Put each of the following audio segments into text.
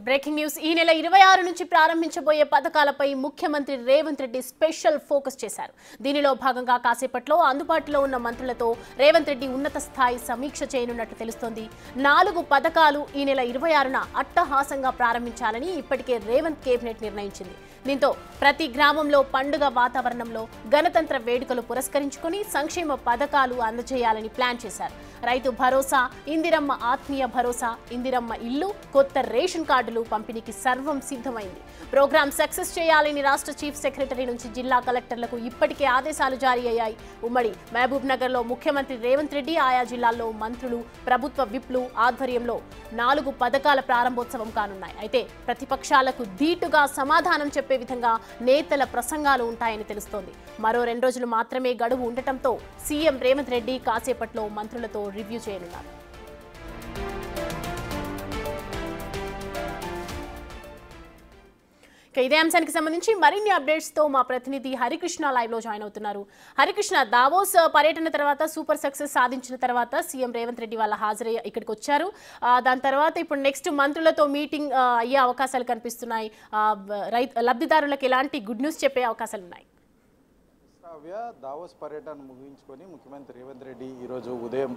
Breaking news ఈ నెల 26 నుంచి ప్రారంభించబోయే పథకాలపై ముఖ్యమంత్రి రేవంత్ రెడ్డి స్పెషల్ ఫోకస్ చేశారు. దీనిలో భాగంగా కాసేపట్లో అందుబాటులో ఉన్న మంత్రులతో రేవంత్ రెడ్డి ఉన్నత స్థాయి సమీక్ష చేయనున్నట్లు తెలుస్తోంది. 4 పథకాలు ఈ నెల 26న అట్టహాసంగా ప్రారంభించాలని ఇప్పటికే రేవంత్ కేబినెట్ నిర్ణయించింది. దీంతో ప్రతి గ్రామంలో పండుగ వాతావరణంలో గణతంత్ర వేడుకలు పురస్కరించుకుని సంక్షేమ పథకాలు అందజేయాలని ప్లాన్ చేశారు. రైతు భరోసా, ఇందిరమ్మ ఆత్మీయ భరోసా, ఇందిరమ్మ ఇల్లు, కొత్త రేషన్ కార్డులు పంపిణీకి సర్వం సిద్ధమైంది. ప్రోగ్రాం సక్సెస్ చేయాలని రాష్ట్ర చీఫ్ సెక్రటరీ నుంచి జిల్లా కలెక్టర్లకు ఇప్పటికే ఆదేశాలు జారీ అయ్యాయి. ఉమ్మడి మహబూబ్ నగర్లో ముఖ్యమంత్రి రేవంత్ రెడ్డి ఆయా జిల్లాల్లో మంత్రులు, ప్రభుత్వ విప్లు ఆధ్వర్యంలో 4 పథకాల ప్రారంభోత్సవం కానున్నాయి. అయితే ప్రతిపక్షాలకు ధీటుగా సమాధానం చెప్పే విధంగా నేతల ప్రసంగాలు ఉంటాయని తెలుస్తోంది. మరో 2 రోజులు మాత్రమే గడువు ఉండటంతో సీఎం రేవంత్ రెడ్డి కాసేపట్లో మంత్రులతో రివ్యూ చేయనున్నారు. ఇదే అంశానికి సంబంధించి మరిన్ని అప్డేట్స్ తో మా ప్రతినిధి హరికృష్ణ లైవ్ లో జాయిన్ అవుతున్నారు. హరికృష్ణ, దావోస్ పర్యటన తర్వాత సూపర్ సక్సెస్ సాధించిన తర్వాత సీఎం రేవంత్ రెడ్డి వాళ్ళ హాజరయ్యి ఇక్కడికి వచ్చారు. దాని తర్వాత ఇప్పుడు నెక్స్ట్ మంత్రులతో మీటింగ్ అయ్యే అవకాశాలు కనిపిస్తున్నాయి. లబ్ధిదారులకు ఎలాంటి గుడ్ న్యూస్ చెప్పే అవకాశాలు ఉన్నాయి? దావోస్ పర్యటన ముగించుకొని ముఖ్యమంత్రి రేవంత్ రెడ్డి ఈరోజు ఉదయం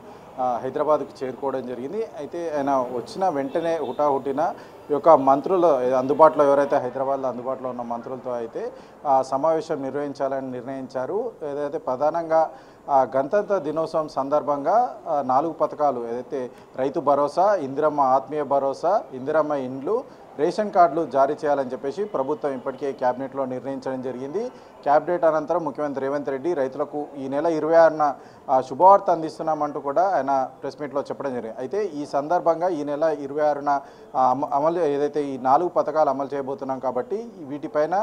హైదరాబాద్కు చేరుకోవడం జరిగింది. అయితే ఆయన వచ్చిన వెంటనే హుటాహుటిన ఈ యొక్క మంత్రులు అందుబాటులో ఎవరైతే హైదరాబాద్లో అందుబాటులో ఉన్న మంత్రులతో అయితే సమావేశం నిర్వహించాలని నిర్ణయించారు. ఏదైతే ప్రధానంగా గణతంత్ర దినోత్సవం సందర్భంగా 4 పథకాలు ఏదైతే రైతు భరోసా, ఇందిరమ్మ ఆత్మీయ భరోసా, ఇందిరమ్మ ఇండ్లు, రేషన్ కార్డులు జారీ చేయాలని చెప్పేసి ప్రభుత్వం ఇప్పటికే క్యాబినెట్లో నిర్ణయించడం జరిగింది. క్యాబినెట్ అనంతరం ముఖ్యమంత్రి రేవంత్ రెడ్డి రైతులకు ఈ నెల 26న శుభవార్త అందిస్తున్నామంటూ కూడా ఆయన ప్రెస్ మీట్లో చెప్పడం జరిగింది. అయితే ఈ సందర్భంగా ఈ నెల 26న అమలు ఏదైతే ఈ 4 పథకాలు అమలు చేయబోతున్నాం కాబట్టి వీటిపైన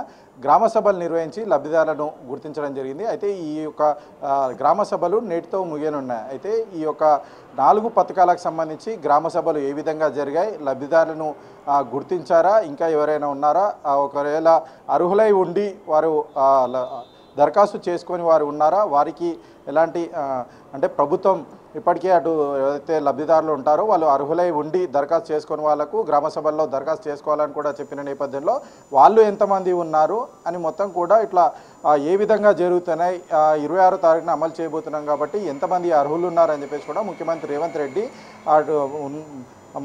గ్రామ సభలు నిర్వహించి లబ్ధిదారులను గుర్తించడం జరిగింది. అయితే ఈ యొక్క గ్రామ సభలు నేటితో ముగియనున్నాయి. అయితే ఈ యొక్క 4 పథకాలకు సంబంధించి గ్రామ సభలు ఏ విధంగా జరిగాయి, లబ్ధిదారులను గుర్తించారా, ఇంకా ఎవరైనా ఉన్నారా, ఒకవేళ అర్హులై ఉండి వారు దరఖాస్తు చేసుకొని వారు ఉన్నారా, వారికి ఎలాంటి అంటే ప్రభుత్వం ఇప్పటికే అటు ఏదైతే లబ్ధిదారులు ఉంటారో వాళ్ళు అర్హులై ఉండి దరఖాస్తు చేసుకుని వాళ్ళకు గ్రామ సభల్లో దరఖాస్తు చేసుకోవాలని కూడా చెప్పిన నేపథ్యంలో వాళ్ళు ఎంతమంది ఉన్నారు అని మొత్తం కూడా ఇట్లా ఏ విధంగా జరుగుతున్నాయి, 26వ తారీఖున అమలు చేయబోతున్నాం కాబట్టి ఎంతమంది అర్హులు ఉన్నారని చెప్పేసి కూడా ముఖ్యమంత్రి రేవంత్ రెడ్డి అటు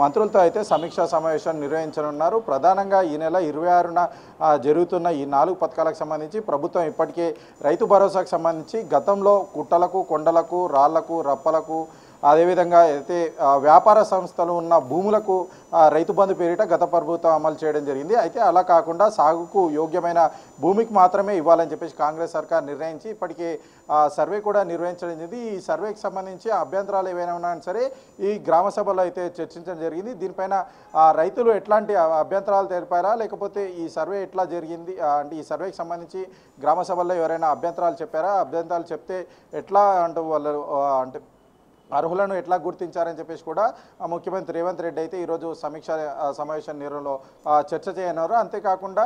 మంత్రులతో అయితే సమీక్షా సమావేశం నిర్వహించనున్నారు. ప్రధానంగా ఈ నెల 26న జరుగుతున్న ఈ 4 పథకాలకు సంబంధించి ప్రభుత్వం ఇప్పటికే రైతు భరోసాకు సంబంధించి గతంలో కుట్టలకు, కొండలకు, రాళ్లకు, రప్పలకు, అదేవిధంగా అయితే వ్యాపార సంస్థలు ఉన్న భూములకు రైతు బంధు పేరిట గత ప్రభుత్వం అమలు చేయడం జరిగింది. అయితే అలా కాకుండా సాగుకు యోగ్యమైన భూమికి మాత్రమే ఇవ్వాలని చెప్పేసి కాంగ్రెస్ సర్కార్ నిర్ణయించి ఇప్పటికే సర్వే కూడా నిర్వహించడం జరిగింది. ఈ సర్వేకి సంబంధించి అభ్యంతరాలు ఏవైనా ఉన్నా సరే ఈ గ్రామ సభలో అయితే చర్చించడం జరిగింది. దీనిపైన రైతులు ఎట్లాంటి అభ్యంతరాలు తెలిపారా, లేకపోతే ఈ సర్వే ఎట్లా జరిగింది అంటే ఈ సర్వేకి సంబంధించి గ్రామ సభల్లో ఎవరైనా అభ్యంతరాలు చెప్పారా, అభ్యంతరాలు చెప్తే ఎట్లా అంటూ వాళ్ళు అంటే అర్హులను ఎట్లా గుర్తించారని చెప్పేసి కూడా ముఖ్యమంత్రి రేవంత్ రెడ్డి అయితే ఈరోజు సమీక్ష సమావేశం నిర్వహణలో చర్చ చేయనున్నారు. అంతేకాకుండా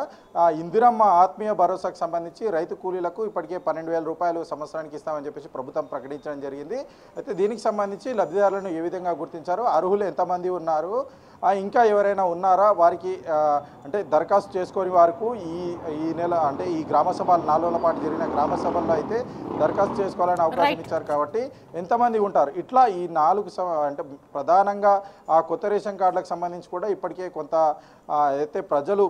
ఇందిరమ్మ ఆత్మీయ భరోసాకు సంబంధించి రైతు కూలీలకు ఇప్పటికే 12,000 రూపాయలు సంవత్సరానికి ఇస్తామని చెప్పేసి ప్రభుత్వం ప్రకటించడం జరిగింది. అయితే దీనికి సంబంధించి లబ్ధిదారులను ఏ విధంగా గుర్తించారు, అర్హులు ఎంతమంది ఉన్నారు, ఇంకా ఎవరైనా ఉన్నారా, వారికి అంటే దరఖాస్తు చేసుకొని వారికి ఈ నెల అంటే ఈ గ్రామ సభలు 4 రోజుల పాటు జరిగిన గ్రామ సభల్లో అయితే దరఖాస్తు చేసుకోవాలని అవకాశం ఇచ్చారు కాబట్టి ఎంతమంది ఉంటారు, ఇట్లా ఈ 4 అంటే ప్రధానంగా ఆ కొత్త రేషన్ కార్డులకు సంబంధించి కూడా ఇప్పటికే కొంత అయితే ప్రజలు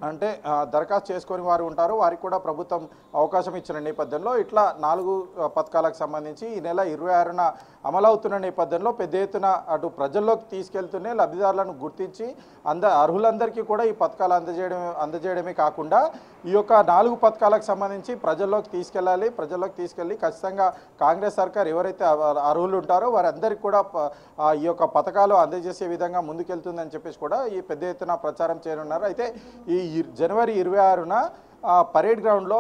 అంటే దరఖాస్తు చేసుకొని వారు ఉంటారు, వారికి కూడా ప్రభుత్వం అవకాశం ఇచ్చిన నేపథ్యంలో ఇట్లా 4 పథకాలకు సంబంధించి ఈ నెల 26న అమలవుతున్న నేపథ్యంలో పెద్ద ఎత్తున అటు ప్రజల్లోకి తీసుకెళ్తూనే లబ్ధిదారులను గుర్తించి అర్హులందరికీ కూడా ఈ పథకాలు అందజేయడమే కాకుండా ఈ యొక్క 4 పథకాలకు సంబంధించి ప్రజల్లోకి తీసుకెళ్ళాలి. ప్రజల్లోకి తీసుకెళ్ళి ఖచ్చితంగా కాంగ్రెస్ సర్కార్ ఎవరైతే అర్హులు ఉంటారో వారందరికీ కూడా ఈ యొక్క పథకాలు అందజేసే విధంగా ముందుకెళ్తుందని చెప్పేసి కూడా ఈ పెద్ద ఎత్తున ప్రచారం చేయనున్నారు. అయితే ఈ జనవరి 26న పరేడ్ గ్రౌండ్లో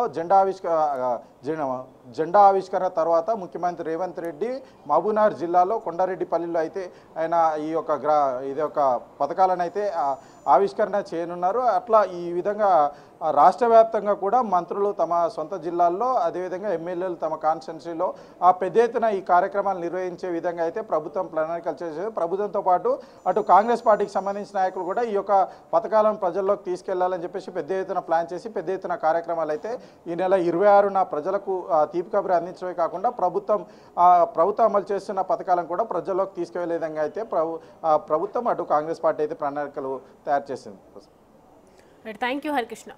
జెండా ఆవిష్కరణ తర్వాత ముఖ్యమంత్రి రేవంత్ రెడ్డి మహబూబ్నగర్ జిల్లాలో కొండారెడ్డిపల్లిలో అయితే ఆయన ఈ యొక్క పథకాలను అయితే ఆవిష్కరణ చేయనున్నారు. అట్లా ఈ విధంగా రాష్ట్ర వ్యాప్తంగా కూడా మంత్రులు తమ సొంత జిల్లాల్లో అదేవిధంగా ఎమ్మెల్యేలు తమ కాన్స్టిట్యున్సీలో పెద్ద ఎత్తున ఈ కార్యక్రమాలు నిర్వహించే విధంగా అయితే ప్రభుత్వం ప్రణాళికలు చేసేది. ప్రభుత్వంతో పాటు అటు కాంగ్రెస్ పార్టీకి సంబంధించిన నాయకులు కూడా ఈ యొక్క పథకాలను ప్రజల్లోకి తీసుకెళ్లాలని చెప్పేసి పెద్ద ఎత్తున ప్లాన్ చేసి పెద్ద ఎత్తున కార్యక్రమాలు అయితే ఈ నెల 26న ప్రజలకు తీపి కబురు అందించడమే కాకుండా ప్రభుత్వం అమలు చేస్తున్న పథకాలను కూడా ప్రజల్లోకి తీసుకెళ్లే విధంగా అయితే ప్రభుత్వం అటు కాంగ్రెస్ పార్టీ అయితే ప్రణాళికలు తయారు చేసింది. Thank you Harikrishna.